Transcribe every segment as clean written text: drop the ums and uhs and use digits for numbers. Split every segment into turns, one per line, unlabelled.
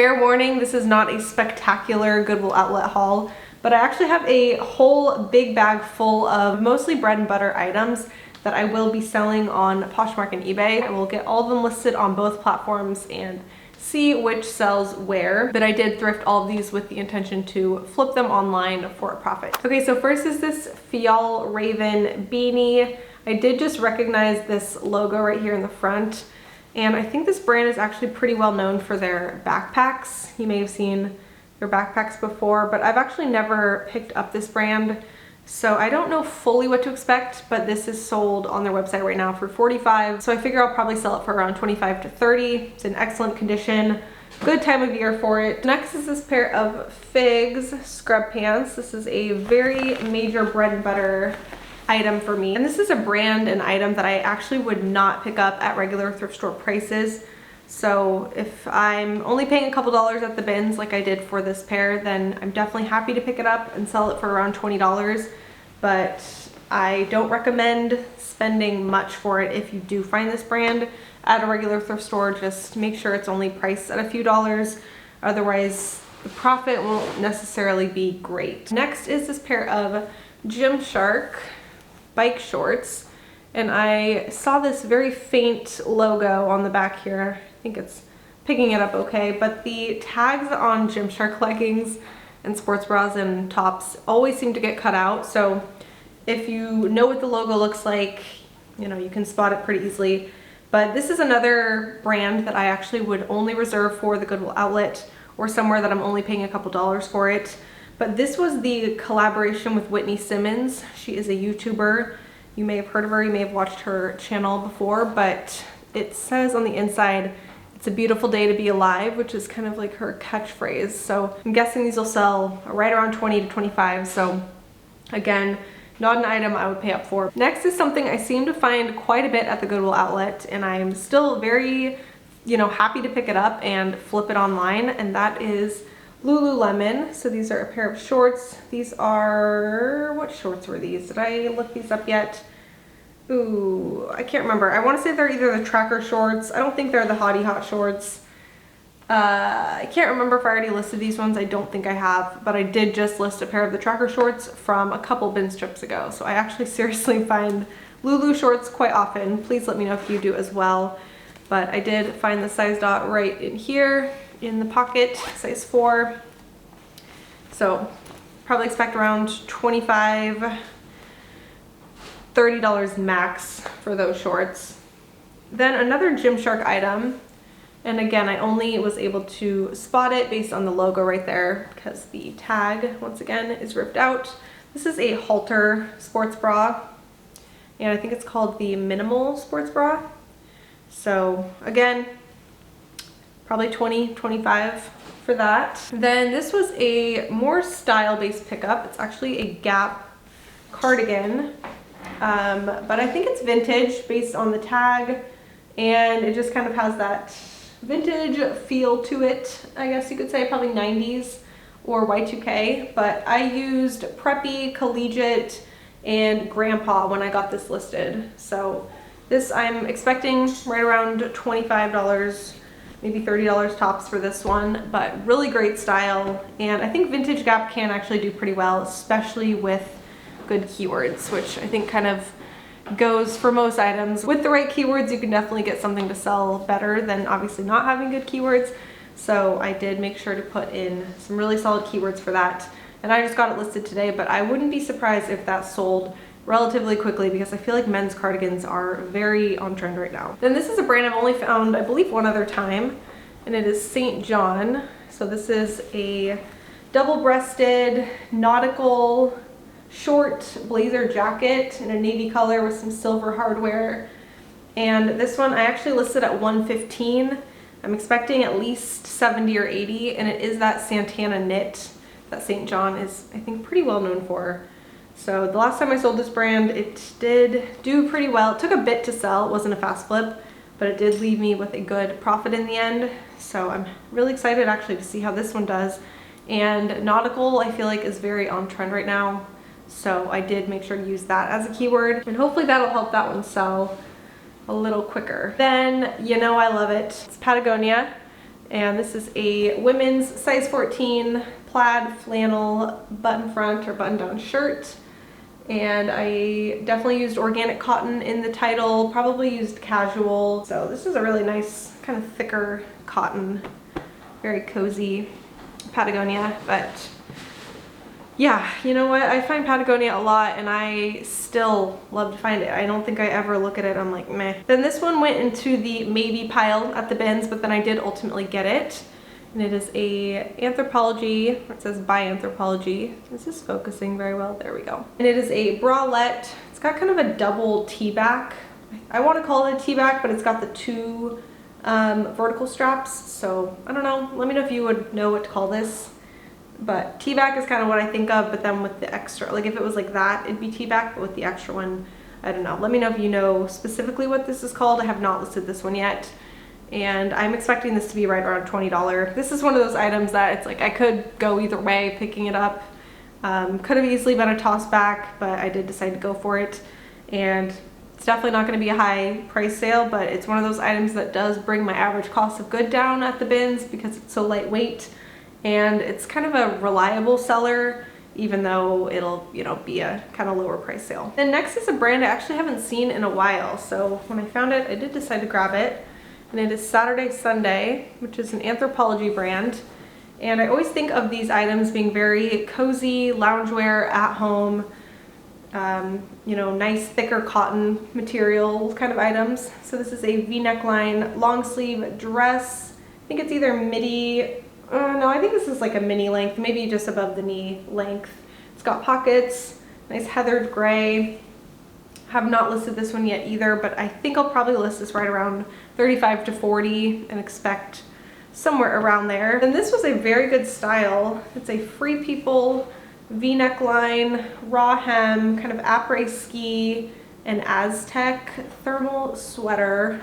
Fair warning, this is not a spectacular Goodwill Outlet haul, but I actually have a whole big bag full of mostly bread and butter items that I will be selling on Poshmark and eBay. I will get all of them listed on both platforms and see which sells where, but I did thrift all of these with the intention to flip them online for a profit. Okay, so first is this Fial Raven beanie. I did just recognize this logo right here in the front, and I think this brand is actually pretty well known for their backpacks. You may have seen their backpacks before, but I've actually never picked up this brand, so I don't know fully what to expect, but this is sold on their website right now for $45, so I figure I'll probably sell it for around $25 to $30. It's in excellent condition, good time of year for it. Next is this pair of Figs scrub pants. This is a very major bread and butter item for me, and this is a brand and item that I actually would not pick up at regular thrift store prices. So if I'm only paying a couple dollars at the bins like I did for this pair, then I'm definitely happy to pick it up and sell it for around $20. But I don't recommend spending much for it if you do find this brand at a regular thrift store. Just make sure it's only priced at a few dollars, otherwise the profit won't necessarily be great. Next is this pair of Gymshark bike shorts, and I saw this very faint logo on the back here. I think it's picking it up okay, but the tags on Gymshark leggings and sports bras and tops always seem to get cut out. So if you know what the logo looks like, you know, you can spot it pretty easily. But this is another brand that I actually would only reserve for the Goodwill Outlet or somewhere that I'm only paying a couple dollars for it. But this was the collaboration with Whitney Simmons. She is a YouTuber. You may have heard of her, you may have watched her channel before, but it says on the inside, "It's a beautiful day to be alive," which is kind of like her catchphrase. So I'm guessing these will sell right around 20 to 25. So again, not an item I would pay up for. Next is something I seem to find quite a bit at the Goodwill Outlet, and I'm still very, happy to pick it up and flip it online, and that is Lululemon. So these are a pair of shorts. These are, what shorts were these? Did I look these up yet? Ooh, I can't remember. I want to say they're either the tracker shorts. I don't think they're the Hottie Hot shorts. I can't remember if I already listed these ones. I don't think I have, but I did just list a pair of the tracker shorts from a couple bin strips ago. So I actually seriously find Lulu shorts quite often. Please let me know if you do as well. But I did find the size dot right in here in the pocket, size 4. So probably expect around $25, $30 max for those shorts. Then another Gymshark item, and again, I only was able to spot it based on the logo right there because the tag, once again, is ripped out. This is a halter sports bra, and I think it's called the Minimal Sports Bra. So again, probably 20, 25 for that. Then this was a more style-based pickup. It's actually a Gap cardigan. But I think it's vintage based on the tag, and it just kind of has that vintage feel to it, I guess you could say, probably 90s or Y2K, but I used preppy, collegiate, and grandpa when I got this listed. So this I'm expecting right around $25, maybe $30 tops for this one, but really great style, and I think vintage Gap can actually do pretty well, especially with good keywords, which I think kind of goes for most items. With the right keywords, you can definitely get something to sell better than obviously not having good keywords. So I did make sure to put in some really solid keywords for that, and I just got it listed today, but I wouldn't be surprised if that sold relatively quickly because I feel like men's cardigans are very on trend right now. Then this is a brand I've only found, I believe, one other time, and it is St. John. So this is a double-breasted nautical short blazer jacket in a navy color with some silver hardware, and this one I actually listed at $115. I'm expecting at least 70 or 80, and it is that Santana knit that St. John is, I think, pretty well known for. So the last time I sold this brand, it did do pretty well. It took a bit to sell, it wasn't a fast flip, but it did leave me with a good profit in the end. So I'm really excited actually to see how this one does. And nautical, I feel like, is very on trend right now. So I did make sure to use that as a keyword, and hopefully that'll help that one sell a little quicker. Then, I love it. It's Patagonia. And this is a women's size 14 plaid flannel button front or button down shirt. And I definitely used organic cotton in the title, probably used casual. So this is a really nice kind of thicker cotton, very cozy Patagonia. But yeah, you know what? I find Patagonia a lot and I still love to find it. I don't think I ever look at it, I'm like, meh. Then this one went into the maybe pile at the bins, but then I did ultimately get it. And it is a Anthropologie, it says by Anthropologie. Is this focusing very well? There we go. And it is a bralette. It's got kind of a double T-back. I want to call it a T-back, but it's got the two vertical straps. So I don't know, let me know if you would know what to call this. But T-back is kind of what I think of, but then with the extra, like if it was like that, it'd be T-back, but with the extra one, I don't know. Let me know if you know specifically what this is called. I have not listed this one yet. And I'm expecting this to be right around $20. This is one of those items that it's like I could go either way picking it up. Could have easily been a toss back, but I did decide to go for it. And it's definitely not going to be a high price sale, but it's one of those items that does bring my average cost of good down at the bins because it's so lightweight. And it's kind of a reliable seller, even though it'll, you know, be a kind of lower price sale. And next is a brand I actually haven't seen in a while. So when I found it, I did decide to grab it. And it is Saturday Sunday, which is an Anthropologie brand. And I always think of these items being very cozy, loungewear, at home, you know, nice thicker cotton material kind of items. So this is a V-neckline long sleeve dress. I think it's either midi, no, I think this is like a mini length, maybe just above the knee length. It's got pockets, nice heathered gray. Have not listed this one yet either, but I think I'll probably list this right around 35 to 40 and expect somewhere around there. And this was a very good style. It's a Free People V-neckline, raw hem, kind of après ski and Aztec thermal sweater.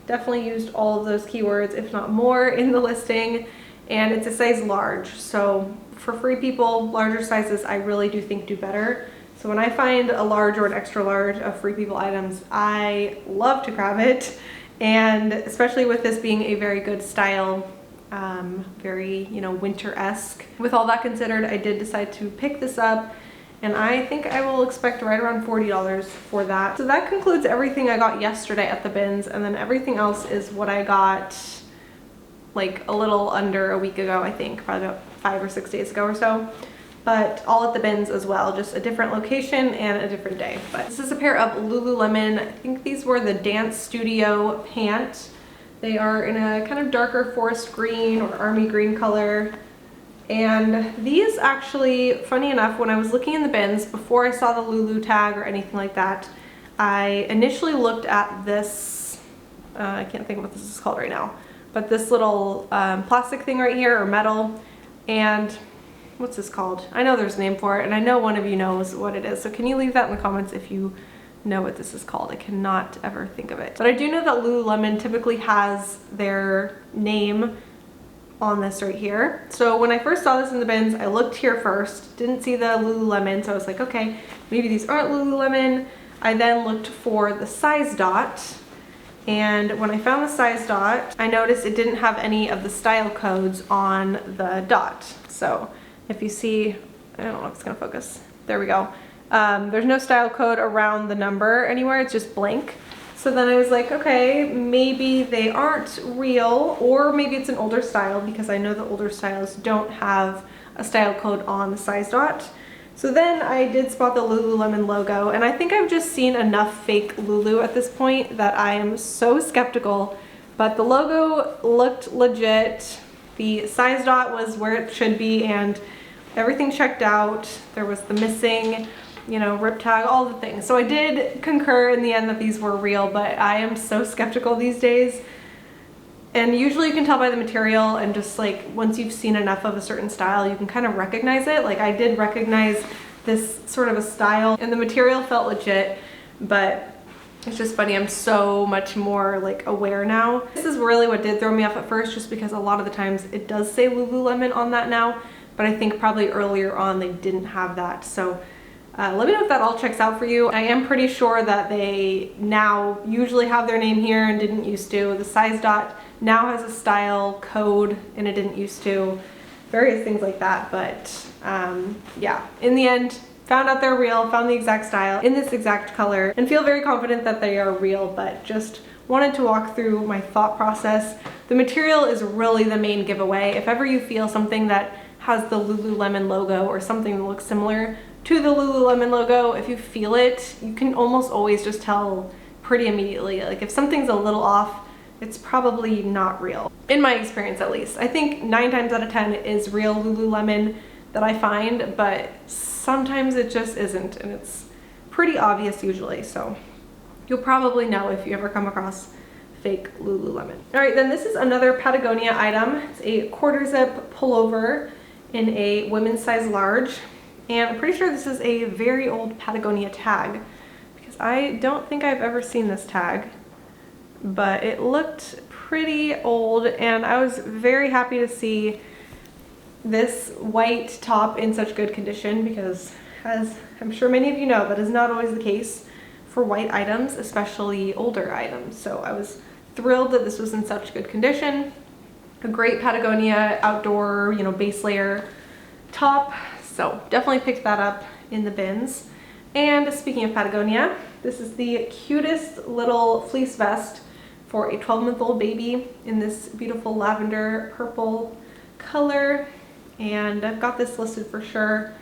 Definitely used all of those keywords, if not more, in the listing. And it's a size large. So for Free People, larger sizes I really do think do better. So when I find a large or an extra large of Free People items, I love to grab it. And especially with this being a very good style, very, you know, winter-esque. With all that considered, I did decide to pick this up, and I think I will expect right around $40 for that. So that concludes everything I got yesterday at the bins, and then everything else is what I got like a little under a week ago, I think, probably about 5 or 6 days ago or so. But all at the bins as well, just a different location and a different day. But this is a pair of Lululemon, I think these were the Dance Studio pant. They are in a kind of darker forest green or army green color. And these actually, funny enough, when I was looking in the bins, before I saw the Lulu tag or anything like that, I initially looked at this, I can't think of what this is called right now, but this little plastic thing right here, or metal, and what's this called? I know there's a name for it, and I know one of you knows what it is. So can you leave that in the comments if you know what this is called? I cannot ever think of it. But I do know that Lululemon typically has their name on this right here. So when I first saw this in the bins, I looked here first, didn't see the Lululemon, so I was like, okay, maybe these aren't Lululemon. I then looked for the size dot, and when I found the size dot, I noticed it didn't have any of the style codes on the dot. So if you see, I don't know if it's gonna focus. There we go. There's no style code around the number anywhere, it's just blank. So then I was like, okay, maybe they aren't real, or maybe it's an older style, because I know the older styles don't have a style code on the size dot. So then I did spot the Lululemon logo, and I think I've just seen enough fake Lulu at this point that I am so skeptical, but the logo looked legit. The size dot was where it should be, and everything checked out. There was the missing, you know, rip tag, all the things. So I did concur in the end that these were real, but I am so skeptical these days. And usually you can tell by the material, and just like once you've seen enough of a certain style, you can kind of recognize it. Like I did recognize this sort of a style, and the material felt legit, but it's just funny, I'm so much more like aware now. This is really what did throw me off at first, just because a lot of the times it does say Lululemon on that now, but I think probably earlier on they didn't have that. So Let me know if that all checks out for you. I am pretty sure that they now usually have their name here and didn't used to. The size dot now has a style code and it didn't used to. Various things like that, but yeah, in the end, found out they're real, found the exact style in this exact color, and feel very confident that they are real, but just wanted to walk through my thought process. The material is really the main giveaway. If ever you feel something that has the Lululemon logo or something that looks similar to the Lululemon logo, if you feel it, you can almost always just tell pretty immediately. Like if something's a little off, it's probably not real. In my experience at least. I think 9 times out of 10 it is real Lululemon that I find, but sometimes it just isn't, and it's pretty obvious usually, so you'll probably know if you ever come across fake Lululemon. All right, then this is another Patagonia item. It's a quarter zip pullover in a women's size large, and I'm pretty sure this is a very old Patagonia tag because I don't think I've ever seen this tag, but it looked pretty old, and I was very happy to see this white top in such good condition because, as I'm sure many of you know, that is not always the case for white items, especially older items. So I was thrilled that this was in such good condition. A great Patagonia outdoor, you know, base layer top. So definitely picked that up in the bins. And speaking of Patagonia, this is the cutest little fleece vest for a 12-month-old baby in this beautiful lavender purple color. And I've got this listed for sure.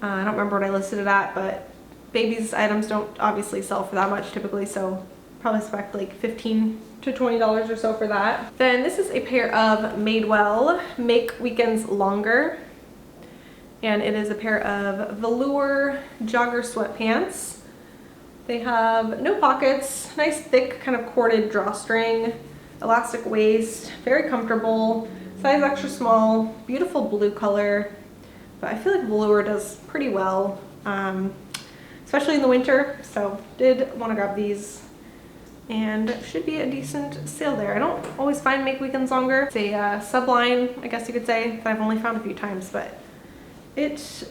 I don't remember what I listed it at, but babies items don't obviously sell for that much typically, so probably expect like $15 to $20 or so for that. Then this is a pair of Madewell Make Weekends Longer, and it is a pair of velour jogger sweatpants. They have no pockets, nice thick kind of corded drawstring, elastic waist, very comfortable, size extra small, beautiful blue color, but I feel like velour does pretty well, especially in the winter, so did want to grab these, and should be a decent sale there. I don't always find Make Weekends Longer. It's a subline, I guess you could say, that I've only found a few times, but it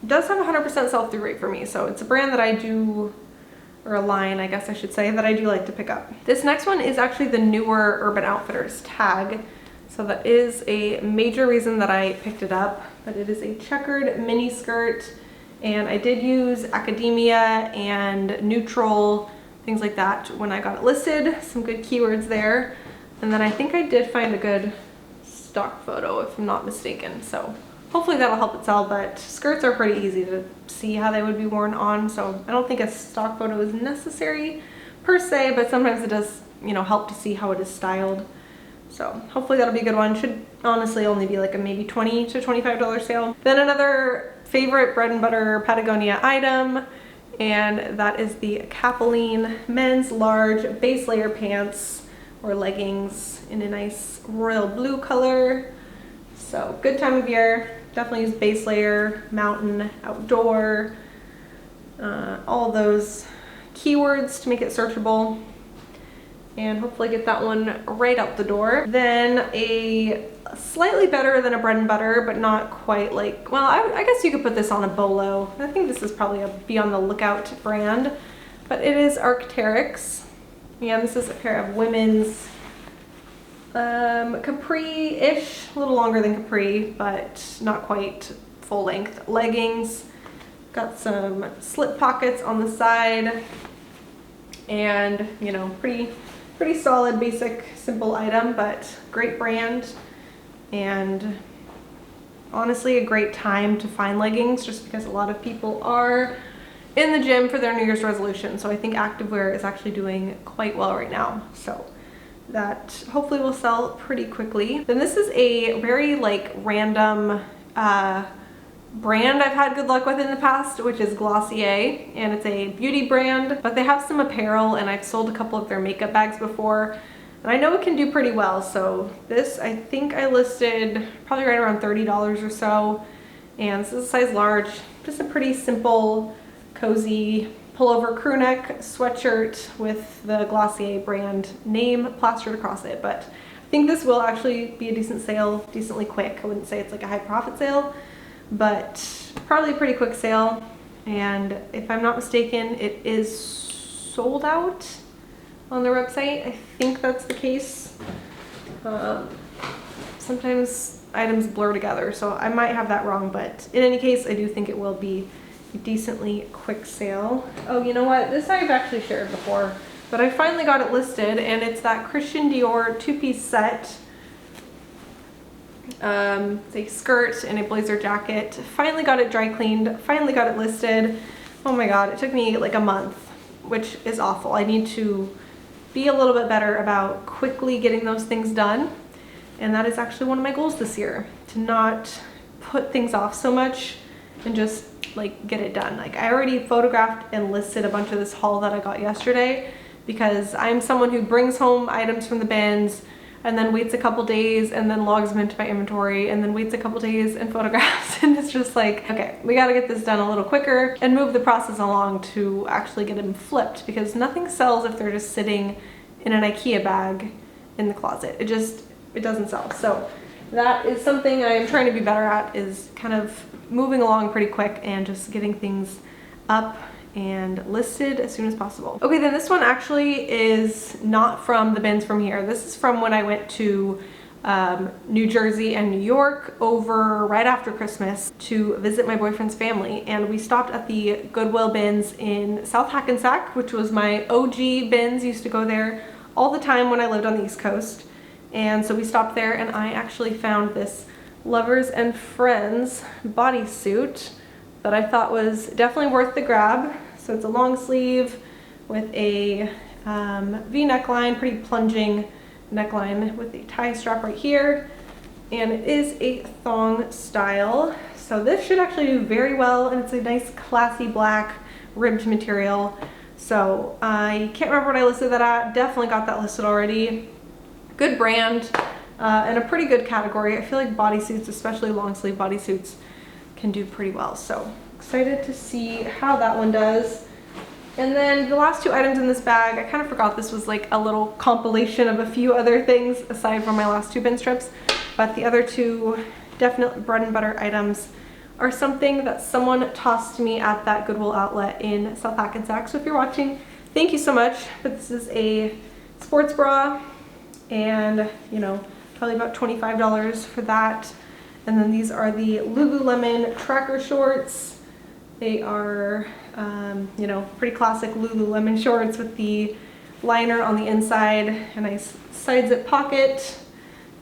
does have a 100% sell-through rate for me, so it's a brand that I do, or a line, I guess I should say, that I do like to pick up. This next one is actually the newer Urban Outfitters tag, so that is a major reason that I picked it up, but it is a checkered mini skirt, and I did use academia and neutral, things like that when I got it listed. Some good keywords there, and then I think I did find a good stock photo if I'm not mistaken, so hopefully that'll help it sell. But skirts are pretty easy to see how they would be worn on, so I don't think a stock photo is necessary per se, but sometimes it does, you know, help to see how it is styled. So hopefully that'll be a good one. Should honestly only be like a maybe $20 to $25 sale. Then another favorite bread and butter Patagonia item, and that is the Capilene men's large base layer pants or leggings in a nice royal blue color. So good time of year. Definitely use base layer, mountain, outdoor, all those keywords to make it searchable, and hopefully get that one right out the door. Then a slightly better than a bread and butter, but not quite like, well, I guess you could put this on a bolo. I think this is probably a be on the lookout brand, but it is Arc'teryx, and this is a pair of women's capri-ish, a little longer than capri, but not quite full length leggings. Got some slip pockets on the side, and you know, pretty solid, basic, simple item, but great brand, and honestly a great time to find leggings just because a lot of people are in the gym for their New Year's resolution. So I think activewear is actually doing quite well right now, so that hopefully will sell pretty quickly. Then this is a very like random brand I've had good luck with in the past, which is Glossier, and it's a beauty brand, but they have some apparel, and I've sold a couple of their makeup bags before, and I know it can do pretty well. So this, I think I listed probably right around $30 or so, and this is a size large. Just a pretty simple, cozy pullover crew neck sweatshirt with the Glossier brand name plastered across it, but I think this will actually be a decent sale, decently quick. I wouldn't say it's like a high profit sale, but probably a pretty quick sale, and if I'm not mistaken, it is sold out on their website. I think that's the case. Sometimes items blur together, so I might have that wrong, but in any case, I do think it will be a decently quick sale. Oh, you know what? This I've actually shared before, but I finally got it listed, and it's that Christian Dior two-piece set. It's a skirt and a blazer jacket. Finally got it dry cleaned, finally got it listed. Oh my god, it took me like a month, which is awful. I need to be a little bit better about quickly getting those things done. And that is actually one of my goals this year, to not put things off so much and just like get it done. Like I already photographed and listed a bunch of this haul that I got yesterday, because I'm someone who brings home items from the bins and then waits a couple days and then logs them into my inventory and then waits a couple days and photographs, and it's just like, okay, we gotta get this done a little quicker and move the process along to actually get them flipped, because nothing sells if they're just sitting in an IKEA bag in the closet. It doesn't sell. So that is something I'm trying to be better at, is kind of moving along pretty quick and just getting things up and listed as soon as possible. Okay, then this one actually is not from the bins from here. This is from when I went to New Jersey and New York over right after Christmas to visit my boyfriend's family, and we stopped at the Goodwill bins in South Hackensack, which was my OG bins. Used to go there all the time when I lived on the East Coast. And so we stopped there, and I actually found this Lovers and Friends bodysuit that I thought was definitely worth the grab. So it's a long sleeve with a V neckline, pretty plunging neckline with a tie strap right here. And it is a thong style. So this should actually do very well, and it's a nice classy black ribbed material. So I can't remember what I listed that at. Definitely got that listed already. Good brand and a pretty good category. I feel like bodysuits, especially long sleeve bodysuits, can do pretty well. So excited to see how that one does. And then the last two items in this bag, I kind of forgot this was like a little compilation of a few other things aside from my last two bin strips, but the other two definite bread and butter items are something that someone tossed to me at that Goodwill Outlet in South Hackensack. So if you're watching, thank you so much. But this is a sports bra, and you know, probably about $25 for that. And then these are the Lululemon tracker shorts. They are you know, pretty classic Lululemon shorts with the liner on the inside, a nice side zip pocket.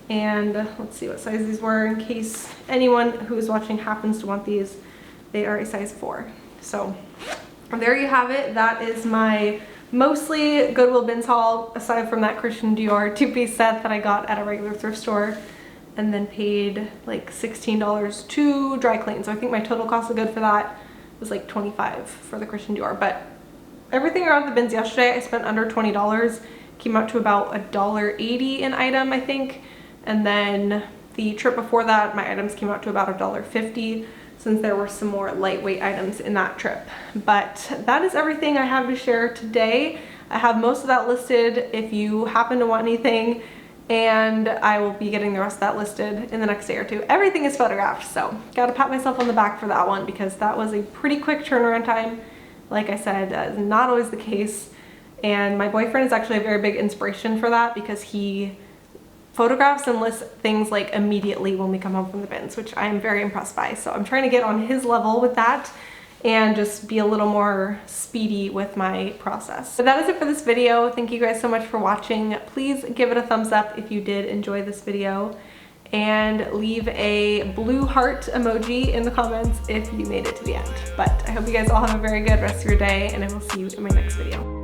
And let's see what size these were, in case anyone who is watching happens to want these. They are a size 4. So there you have it. That is my mostly Goodwill bins haul, aside from that Christian Dior two-piece set that I got at a regular thrift store and then paid like $16 to dry clean. So I think my total cost of good for that was like $25 for the Christian Dior. But everything around the bins yesterday, I spent under $20. Came out to about $1.80 an item, I think. And then the trip before that, my items came out to about $1.50, since there were some more lightweight items in that trip. But that is everything I have to share today. I have most of that listed if you happen to want anything, and I will be getting the rest of that listed in the next day or two. Everything is photographed, so gotta pat myself on the back for that one, because that was a pretty quick turnaround time. Like I said, that is not always the case, and my boyfriend is actually a very big inspiration for that, because he photographs and lists things like immediately when we come home from the bins, which I am very impressed by. So I'm trying to get on his level with that and just be a little more speedy with my process. So that is it for this video. Thank you guys so much for watching. Please give it a thumbs up if you did enjoy this video, and leave a blue heart emoji in the comments if you made it to the end. But I hope you guys all have a very good rest of your day, and I will see you in my next video.